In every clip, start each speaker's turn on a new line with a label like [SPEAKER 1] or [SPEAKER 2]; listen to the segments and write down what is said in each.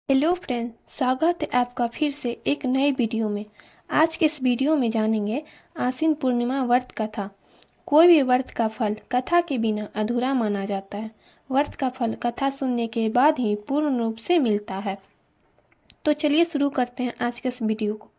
[SPEAKER 1] Hello friend, स्वागत है आपका फिर से एक नए वीडियो में। आज के इस वीडियो में जानेंगे आश्विन पूर्णिमा व्रत कथा। कोई भी व्रत का फल कथा के बिना अधूरा माना जाता है। व्रत का फल कथा सुनने के बाद ही पूर्ण रूप से मिलता है। तो चलिए शुरू करते हैं आज के इस वीडियो को।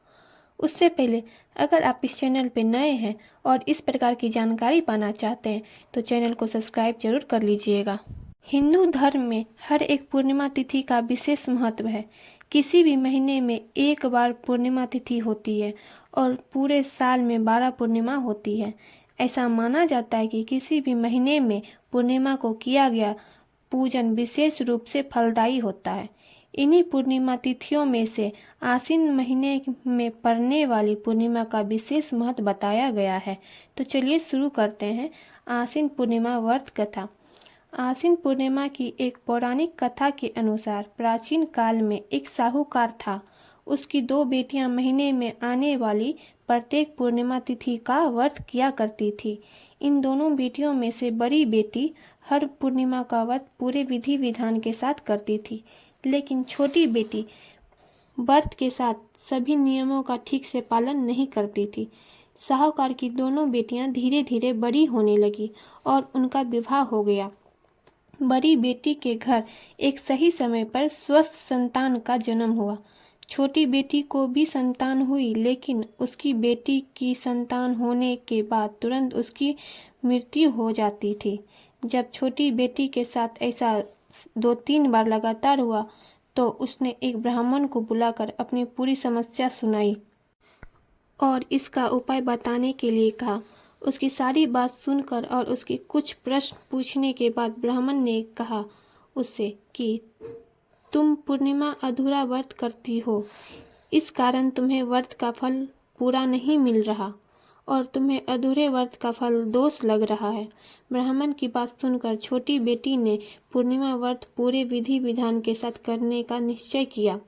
[SPEAKER 1] उससे पहले अगर आप इस चैनल पर नए हैं और इस प्रकार की जानकारी पाना चाहते हैं तो चैनल को सब्सक्राइब जरूर कर लीजिएगा। हिंदू धर्म में हर एक पूर्णिमा तिथि का विशेष महत्व है। किसी भी महीने में एक बार पूर्णिमा तिथि होती है और पूरे साल में 12 पूर्णिमा होती है। ऐसा माना जाता है कि किसी भी महीने में पूर्णिमा को किया गया पूजन विशेष रूप से फलदायी होता है। इन्हीं पूर्णिमा तिथियों में से आश्विन महीने में पड़ने वाली पूर्णिमा का विशेष महत्व बताया गया है। तो चलिए शुरू करते हैं आश्विन पूर्णिमा व्रत कथा। आश्विन पूर्णिमा की एक पौराणिक कथा के अनुसार प्राचीन काल में एक साहूकार था। उसकी 2 बेटियां महीने में आने वाली प्रत्येक पूर्णिमा तिथि का व्रत किया करती थी। इन दोनों बेटियों में से बड़ी बेटी हर पूर्णिमा का व्रत पूरे विधि विधान के साथ करती थी, लेकिन छोटी बेटी व्रत के साथ सभी नियमों का ठीक से पालन नहीं करती थी। साहूकार की दोनों बेटियां धीरे धीरे बड़ी होने लगी और उनका विवाह हो गया। बड़ी बेटी के घर एक सही समय पर स्वस्थ संतान का जन्म हुआ। छोटी बेटी को भी संतान हुई, लेकिन उसकी बेटी की संतान होने के बाद तुरंत उसकी मृत्यु हो जाती थी। जब छोटी बेटी के साथ ऐसा 2-3 बार लगातार हुआ तो उसने एक ब्राह्मण को बुलाकर अपनी पूरी समस्या सुनाई और इसका उपाय बताने के लिए कहा। उसकी सारी बात सुनकर और उसके कुछ प्रश्न पूछने के बाद ब्राह्मण ने कहा उससे कि तुम पूर्णिमा अधूरा व्रत करती हो, इस कारण तुम्हें व्रत का फल पूरा नहीं मिल रहा और तुम्हें अधूरे व्रत का फल दोष लग रहा है। ब्राह्मण की बात सुनकर छोटी बेटी ने पूर्णिमा व्रत पूरे विधि विधान के साथ करने का निश्चय किया।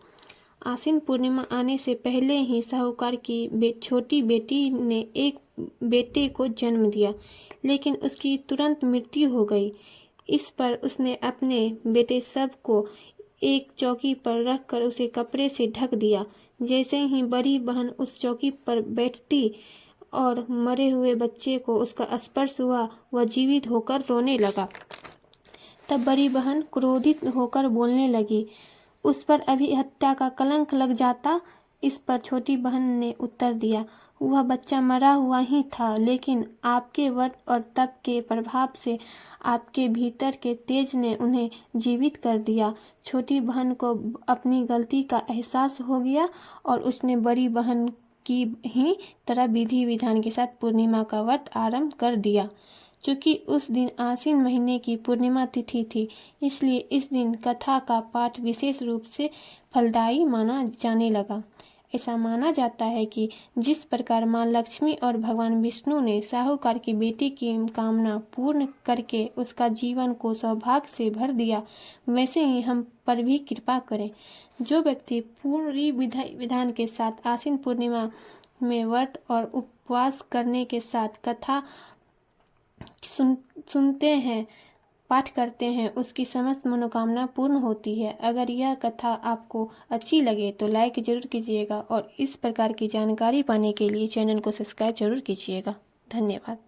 [SPEAKER 1] आश्विन पूर्णिमा आने से पहले ही साहूकार की छोटी बेटी ने एक बेटे को जन्म दिया, लेकिन उसकी तुरंत मृत्यु हो गई। इस पर उसने अपने बेटे सब को एक चौकी पर रखकर उसे कपड़े से ढक दिया। जैसे ही बड़ी बहन उस चौकी पर बैठती और मरे हुए बच्चे को उसका स्पर्श हुआ, वह जीवित होकर रोने लगा। तब बड़ी बहन क्रोधित होकर बोलने लगी, उस पर अभी हत्या का कलंक लग जाता। इस पर छोटी बहन ने उत्तर दिया, वह बच्चा मरा हुआ ही था, लेकिन आपके व्रत और तप के प्रभाव से आपके भीतर के तेज ने उन्हें जीवित कर दिया। छोटी बहन को अपनी गलती का एहसास हो गया और उसने बड़ी बहन की ही तरह विधि विधान के साथ पूर्णिमा का व्रत आरंभ कर दिया। चूँकि उस दिन आश्विन महीने की पूर्णिमा तिथि थी, इसलिए इस दिन कथा का पाठ विशेष रूप से फलदायी माना जाने लगा। ऐसा माना जाता है कि जिस प्रकार माँ लक्ष्मी और भगवान विष्णु ने साहूकार की बेटी की कामना पूर्ण करके उसका जीवन को सौभाग्य से भर दिया, वैसे ही हम पर भी कृपा करें। जो व्यक्ति पूरी विधि विधान के साथ आश्विन पूर्णिमा में व्रत और उपवास करने के साथ कथा सुनते हैं, पाठ करते हैं, उसकी समस्त मनोकामना पूर्ण होती है। अगर यह कथा आपको अच्छी लगे तो लाइक जरूर कीजिएगा और इस प्रकार की जानकारी पाने के लिए चैनल को सब्सक्राइब जरूर कीजिएगा। धन्यवाद।